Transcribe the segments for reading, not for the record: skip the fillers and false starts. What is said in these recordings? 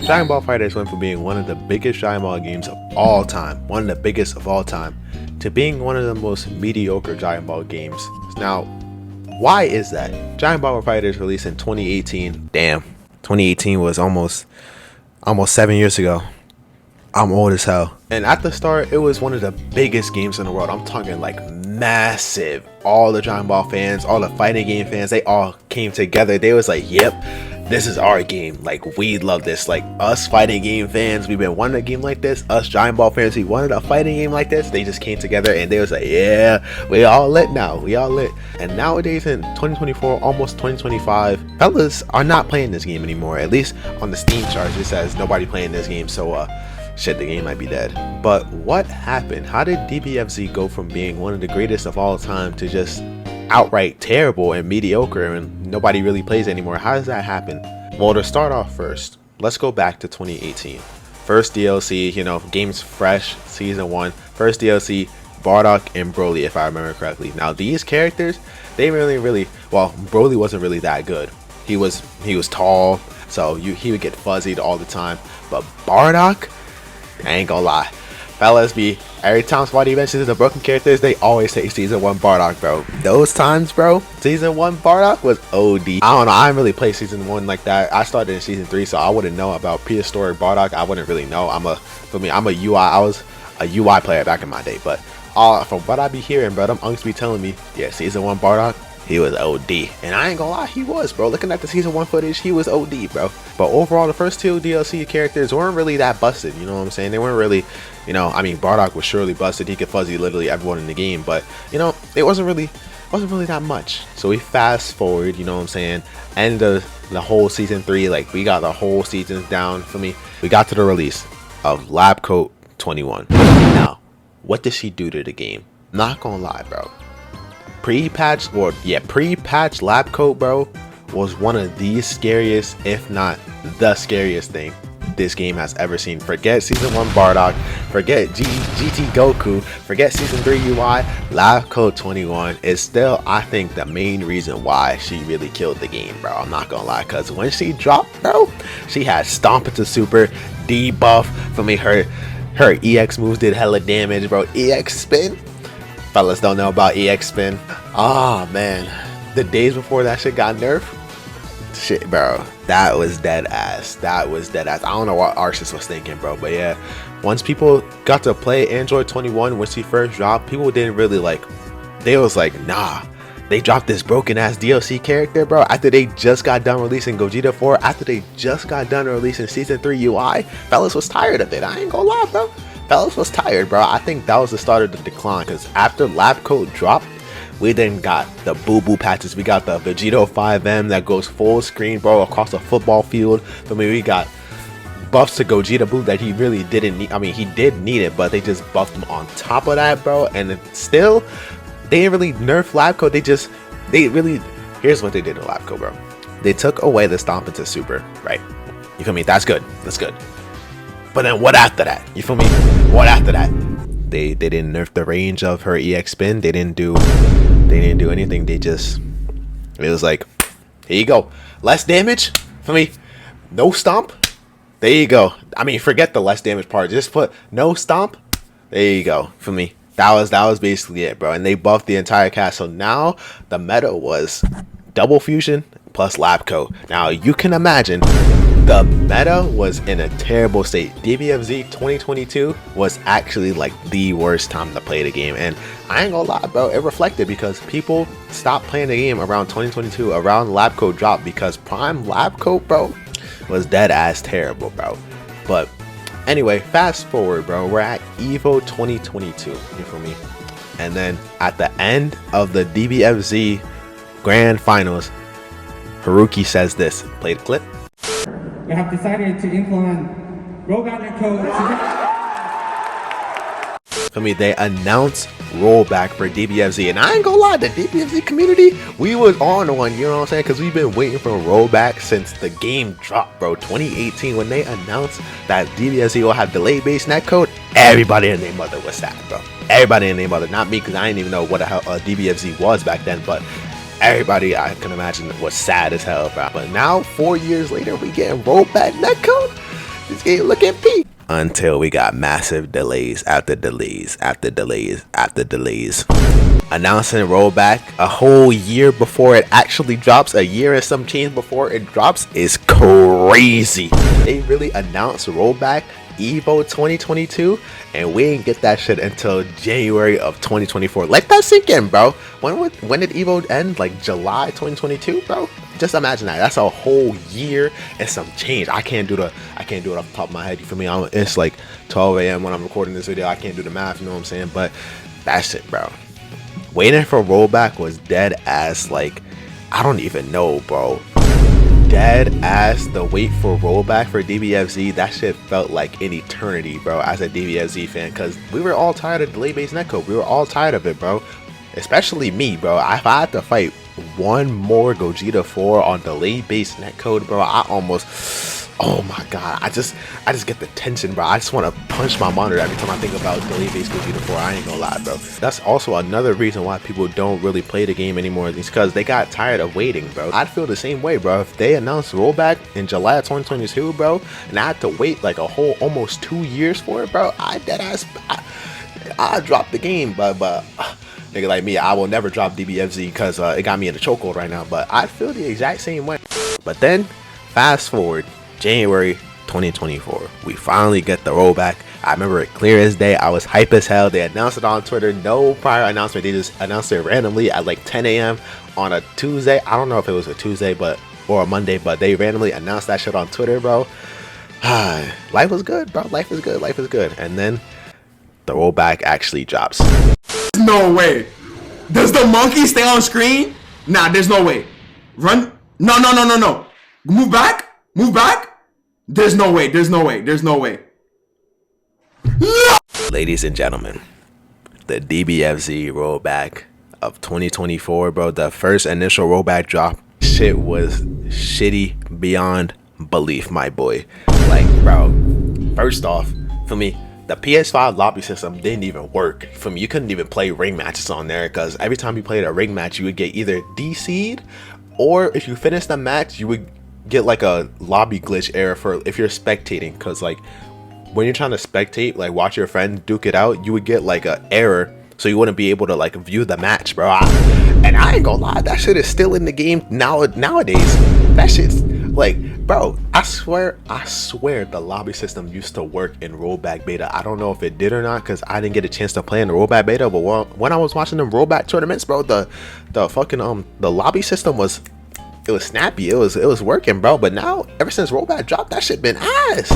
Giant Ball Fighterz went from being one of the biggest Giant Ball games of all time, one of the biggest of all time, to being one of the most mediocre Giant Ball games. Now, why is that? Giant Ball Fighterz released in 2018. Damn, 2018 was almost 7 years ago. I'm old as hell. And at the start, it was one of the biggest games in the world. I'm talking like massive. All the Giant Ball fans, all the fighting game fans, they all came together. They was like, yep, this is our game. Like, we love this. Like, us fighting game fans, we've been wanting a game like this. Us Giant Ball fans, we wanted a fighting game like this. They just came together and they was like, yeah, we all lit now. We all lit. And nowadays in 2024, almost 2025, fellas are not playing this game anymore. At least on the Steam charts, it says nobody playing this game. So, shit, the game might be dead. But what happened? How did DBFZ go from being one of the greatest of all time to just outright terrible and mediocre and nobody really plays anymore? How does that happen? Well, to start off first, let's go back to 2018. First DLC, you know, game's fresh, season 1. First DLC, Bardock and Broly, if I remember correctly. Now, these characters, they really, well, Broly wasn't really that good. He was tall, so he would get fuzzied all the time. But Bardock, I ain't gonna lie, fellas, every time somebody mentions the broken characters, they always say season 1 Bardock, bro. Those times, bro, season 1 Bardock was OD. I don't know, I didn't really play season 1 like that. I started in season 3, so I wouldn't know about prehistoric Bardock. I wouldn't really know. I was a UI player back in my day, but from what I be hearing, bro, them unks be telling me, yeah, season 1 Bardock, he was OD. And I ain't gonna lie, he was, bro. Looking at the season 1 footage, he was OD, bro. But overall, the first 2 DLC characters weren't really that busted, you know what I'm saying? They weren't really, you know, I mean, Bardock was surely busted. He could fuzzy literally everyone in the game, but, you know, it wasn't really that much. So we fast forward, you know what I'm saying, end of the whole season 3, like, we got the whole seasons down for me. We got to the release of Lab Coat 21. Now, what did she do to the game? Not gonna lie, bro. Pre-patch Lab Coat, bro, was one of the scariest, if not the scariest thing this game has ever seen. Forget season 1 Bardock, forget GT Goku, forget season 3 UI. Lab Coat 21 is still, I think, the main reason why she really killed the game, bro. I'm not gonna lie, because when she dropped, bro, she had Stomp into Super, debuff for me. Her EX moves did hella damage, bro. EX spin, fellas don't know about EX spin. Oh man, the days before that shit got nerfed, shit, bro, that was dead ass. I don't know what Arceus was thinking, bro, but yeah, once people got to play Android 21 when she first dropped, people didn't really like, they was like, nah, they dropped this broken ass DLC character, bro, after they just got done releasing Gogeta 4, after they just got done releasing season 3 UI. Fellas was tired of it. I ain't gonna lie, bro. Fellas was tired, bro. I think that was the start of the decline, because after Lab Coat dropped, we then got the boo patches. We got the Vegito 5M that goes full screen, bro, across the football field. I mean, we got buffs to Gogeta Blue that he really didn't need. I mean, he did need it, but they just buffed him on top of that, bro. And then still, they didn't really nerf Lab Coat. Here's what they did to Lab Coat, bro. They took away the Stomp into Super, right? You feel me? That's good. That's good. But then what after that? You feel me? What after that? They didn't nerf the range of her EX spin. They didn't do anything. It was like, here you go, less damage for me, no stomp. There you go. I mean, forget the less damage part. Just put no stomp. There you go for me. That was basically it, bro. And they buffed the entire cast. So now the meta was double fusion plus Lab Coat. Now you can imagine the meta was in a terrible state. DBFZ 2022 was actually like the worst time to play the game, and I ain't gonna lie, bro, it reflected because people stopped playing the game around 2022, around Lab Coat drop, because Prime Lab Coat, bro, was dead ass terrible, bro. But anyway, fast forward, bro, we're at Evo 2022, you feel me? And then at the end of the DBFZ Grand Finals, Haruki says this. Play the clip. We have decided to implement rollback code. For me, they announced rollback for DBFZ, and I ain't gonna lie, the DBFZ community, we was on one, you know what I'm saying, because we've been waiting for a rollback since the game dropped, bro. 2018, when they announced that DBFZ will have delay based netcode, everybody and their mother was sad, bro. Everybody and their mother, not me, because I didn't even know what the hell DBFZ was back then, but everybody, I can imagine, was sad as hell, bro. But now 4 years later, we getting rollback netcode. This game looking peak. Until we got massive delays after delays after delays after delays. Announcing rollback a whole year before it actually drops, a year and some change before it drops is crazy. They really announced rollback Evo 2022 and we ain't get that shit until January of 2024. Let that sink in, bro. When did Evo end? Like July 2022, bro? Just imagine that. That's a whole year and some change. I can't do it off the top of my head. You feel me? It's like 12 a.m. when I'm recording this video. I can't do the math, you know what I'm saying? But that's it, bro. Waiting for rollback was dead ass. Like, I don't even know, bro. Dead ass. The wait for rollback for DBFZ, that shit felt like an eternity, bro, as a DBFZ fan, because we were all tired of delay based netcode. We were all tired of it, bro, especially me, bro. If I had to fight one more Gogeta 4 on delay based netcode, bro, I almost, oh my god, I just get the tension, bro. I just want to punch my monitor every time I think about delay based Gogeta 4. I ain't gonna lie, bro. That's also another reason why people don't really play the game anymore, is because they got tired of waiting, bro. I'd feel the same way, bro. If they announced rollback in July of 2022, bro, and I had to wait like a whole almost 2 years for it, bro, I dropped the game, but nigga like me, I will never drop DBFZ because it got me in a chokehold right now. But I feel the exact same way. But then fast forward January 2024, we finally get the rollback. I remember it clear as day. I was hype as hell. They announced it on Twitter, no prior announcement. They just announced it randomly at like 10 a.m. on a Tuesday. I don't know if it was a Tuesday or a Monday, but they randomly announced that shit on Twitter, bro. Life was good, bro. Life is good. Life is good. And then the rollback actually drops. No way. Does the monkey stay on screen? Nah, there's no way. Run. No. Move back. Move back. There's no way. There's no way. There's no way. No! Ladies and gentlemen, the DBFZ rollback of 2024, bro. The first initial rollback drop, shit was shitty beyond belief, my boy. Like, bro, first off, for me, the PS5 lobby system didn't even work. For me, you couldn't even play ring matches on there, because every time you played a ring match, you would get either DC'd, or if you finished the match, you would get like a lobby glitch error for if you're spectating. Because like when you're trying to spectate, like watch your friend duke it out, you would get like a error, so you wouldn't be able to like view the match, bro. And I ain't gonna lie, that shit is still in the game nowadays. That shit's like, bro, I swear the lobby system used to work in rollback beta. I don't know if it did or not, because I didn't get a chance to play in the rollback beta, but when I was watching them rollback tournaments, bro, the fucking the lobby system was, it was snappy, it was working, bro. But now, ever since rollback dropped, that shit been ass.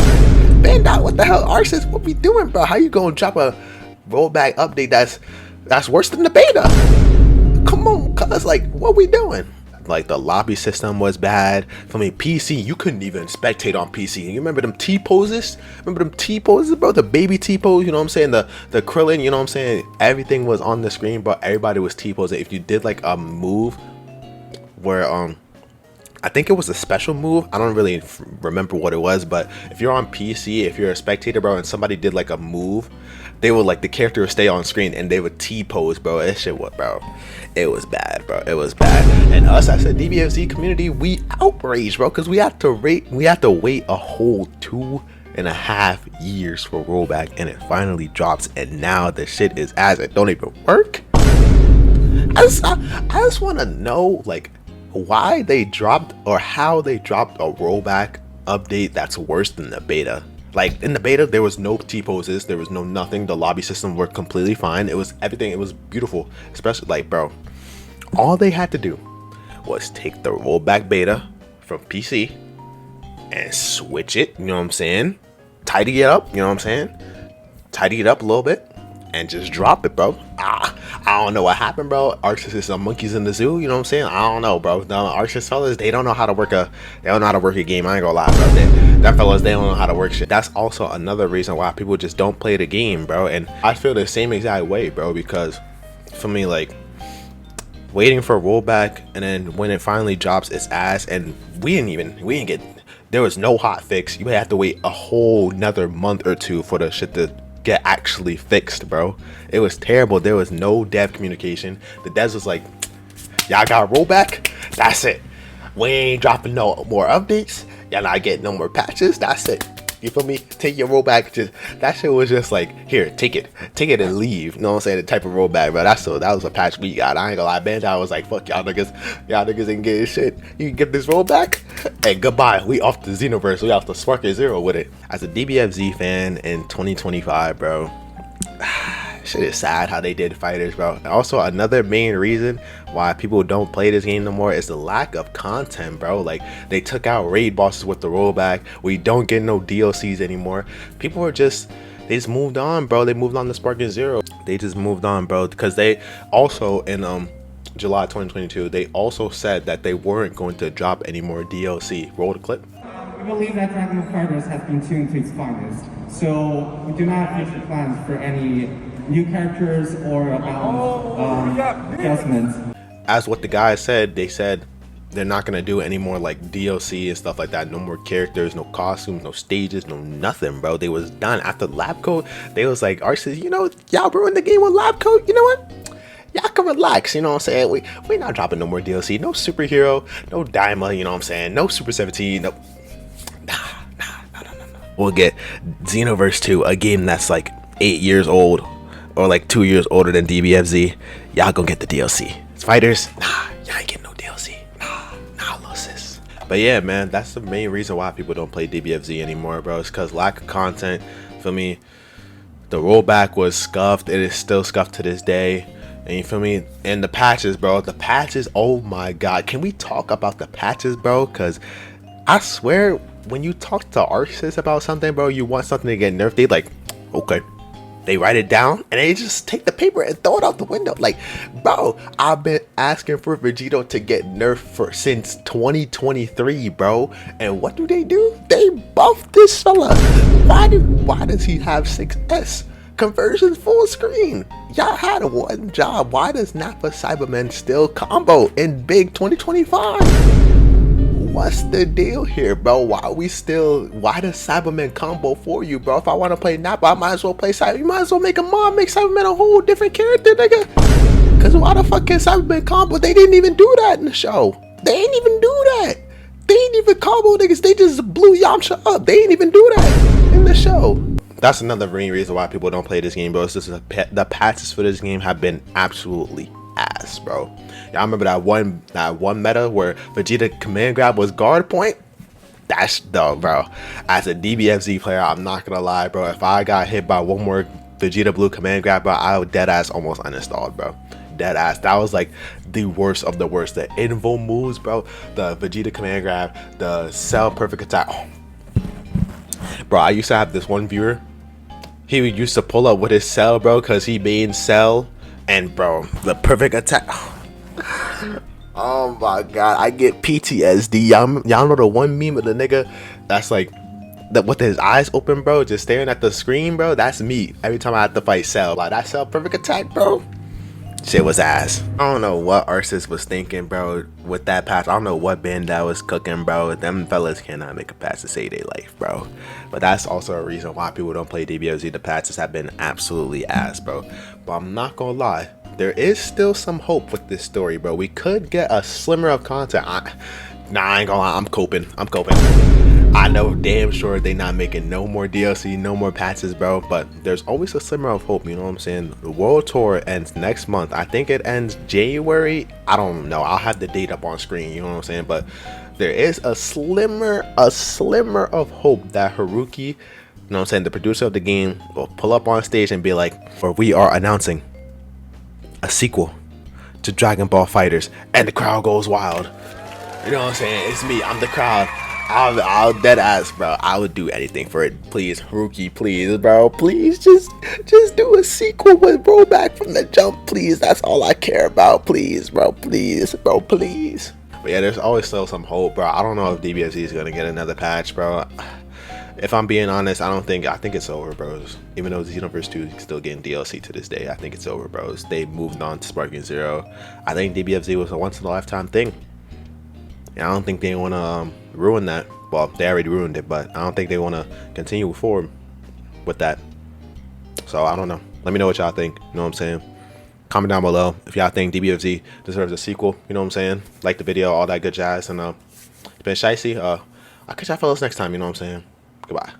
Man, what the hell, Arceus, what we doing, bro? How you gonna drop a rollback update that's worse than the beta? Come on, cuz, like, what we doing? Like, the lobby system was bad. For me, PC, you couldn't even spectate on PC. You remember them T-poses? Remember them T-poses, bro? The baby T-pose, you know what I'm saying? The Krillin, you know what I'm saying? Everything was on the screen, but everybody was T-posing. If you did like a move where I think it was a special move, I don't really remember what it was, but if you're on PC, if you're a spectator, bro, and somebody did like a move, they would, like, the character would stay on screen and they would T-pose, bro. That shit, what, bro? It was bad, bro. It was bad. And us as a DBFZ community, we outraged, bro, because we had to wait a whole 2.5 years for rollback, and it finally drops, and now the shit is as it don't even work. I just want to know, like, why they dropped, or how they dropped a rollback update that's worse than the beta. Like, in the beta, there was no T-poses, there was no nothing. The lobby system worked completely fine. It was everything, it was beautiful. Especially, like, bro, all they had to do was take the rollback beta from PC and switch it, you know what I'm saying? Tidy it up, you know what I'm saying? Tidy it up a little bit and just drop it, bro. I don't know what happened, bro. Arceus is some monkeys in the zoo, you know what I'm saying? I don't know, bro. The Arceus fellas, they don't know how to work a game. I ain't gonna lie, bro. That fellas, they don't know how to work shit. That's also another reason why people just don't play the game, bro. And I feel the same exact way, bro, because for me, like, waiting for rollback, and then when it finally drops, it's ass. And we didn't get, there was no hot fix. You had to wait a whole another month or two for the shit to get actually fixed, bro. It was terrible. There was no dev communication. The devs was like, y'all got rollback? That's it. We ain't dropping no more updates. Y'all not getting no more patches. That's it. You feel me? Take your rollback. Just that shit was just like, here, take it and leave. You know what I'm saying? The type of rollback, bro. That was a patch we got. I ain't gonna lie, Bandai was like, fuck y'all niggas ain't getting shit. You can get this rollback, and goodbye. We off the Xenoverse. We off the Sparking Zero with it. As a DBFZ fan in 2025, bro. Shit is sad how they did Fighters, bro. Also, another main reason why people don't play this game no more is the lack of content, bro. Like, they took out raid bosses with the rollback. We don't get no DLCs anymore. People are just, they just moved on, bro. They moved on to Sparking Zero. They just moved on, bro, because they also in July 2022, they also said that they weren't going to drop any more DLC. Roll the clip. We believe that Ball Fighterz has been tuned to its finest, so we do not have future plans for any new characters or adjustments. As what the guys said, they said they're not gonna do any more like DLC and stuff like that. No more characters, no costumes, no stages, no nothing, bro. They was done after lab coat. They was like, Arceus, you know, y'all ruined the game with lab coat. You know what? Y'all can relax, you know what I'm saying? We not dropping no more DLC, no superhero, no Daima, you know what I'm saying? No Super 17, no. Nah. We'll get Xenoverse 2, a game that's like 8 years old or like 2 years older than DBFZ. Y'all gonna get the DLC. It's Fighters, nah, y'all ain't getting no DLC. Nah, losses. But yeah, man, that's the main reason why people don't play DBFZ anymore, bro. It's because lack of content. For me, the rollback was scuffed. It is still scuffed to this day. And you feel me? And the patches, bro. The patches, oh my god. Can we talk about the patches, bro? Because I swear, when you talk to Arceus about something, bro, you want something to get nerfed, they like, okay. They write it down and they just take the paper and throw it out the window. Like, bro, I've been asking for Vegito to get nerfed since 2023, bro. And what do? They buff this fella. Why does he have 6S? Conversions full screen. Y'all had one job. Why does Nappa Cyberman still combo in big 2025? What's the deal here, bro? Why does Cyberman combo for you, bro? If I want to play Nappa, I might as well play Cyberman. You might as well make a mod, make Cyberman a whole different character, nigga. Cause why the fuck can Cyberman combo? They didn't even do that in the show. They ain't even do that. They ain't even combo niggas. They just blew Yamcha up. They ain't even do that in the show. That's another main reason why people don't play this game, bro. It's just the patches for this game have been absolutely ass, bro. Y'all remember that one meta where Vegeta command grab was guard point? That's dumb, bro. As a DBFZ player, I'm not gonna lie, bro. If I got hit by one more Vegeta blue command grab, bro, I would dead ass almost uninstalled, bro. Dead ass. That was like the worst of the worst. The invo moves, bro. The Vegeta command grab, the Cell perfect attack. Oh. Bro, I used to have this one viewer. He used to pull up with his Cell, bro, because he made Cell. And bro, the perfect attack. Oh my god, I get PTSD. Y'all know the one meme of the nigga that's like with his eyes open, bro, just staring at the screen, bro. That's me every time I have to fight Cell. Like that Cell perfect attack, bro. Shit was ass. I don't know what Arceus was thinking, bro, with that patch. I don't know what Bandai was cooking, bro. Them fellas cannot make a patch to save their life, bro. But that's also a reason why people don't play DBFZ. The patches have been absolutely ass, bro. But I'm not gonna lie, there is still some hope with this story, bro. We could get a slimmer of content. I ain't gonna lie, I'm coping. I know damn sure they not making no more DLC, no more patches, bro. But there's always a slimmer of hope, you know what I'm saying? The World Tour ends next month. I think it ends January. I don't know. I'll have the date up on screen, you know what I'm saying? But there is a slimmer of hope that Haruki, you know what I'm saying, the producer of the game, will pull up on stage and be like, or we are announcing a sequel to Dragon Ball Fighterz, and the crowd goes wild. You know what I'm saying? It's me. I'm the crowd. I'll dead ass, bro. I would do anything for it. Please, Haruki, please, bro. Please, just do a sequel with rollback from the jump, please. That's all I care about. Please, bro. Please, bro. Please. But yeah, there's always still some hope, bro. I don't know if DBFZ is gonna get another patch, bro. If I'm being honest, I think it's over, bros. Even though Xenoverse 2 is still getting DLC to this day, I think it's over, bros. They moved on to Sparking Zero. I think DBFZ was a once-in-a-lifetime thing. And I don't think they want to ruin that. Well, they already ruined it, but I don't think they want to continue forward with that. So, I don't know. Let me know what y'all think. You know what I'm saying? Comment down below if y'all think DBFZ deserves a sequel. You know what I'm saying? Like the video, all that good jazz. And it's been Shicey. I'll catch y'all fellas next time. You know what I'm saying? Goodbye.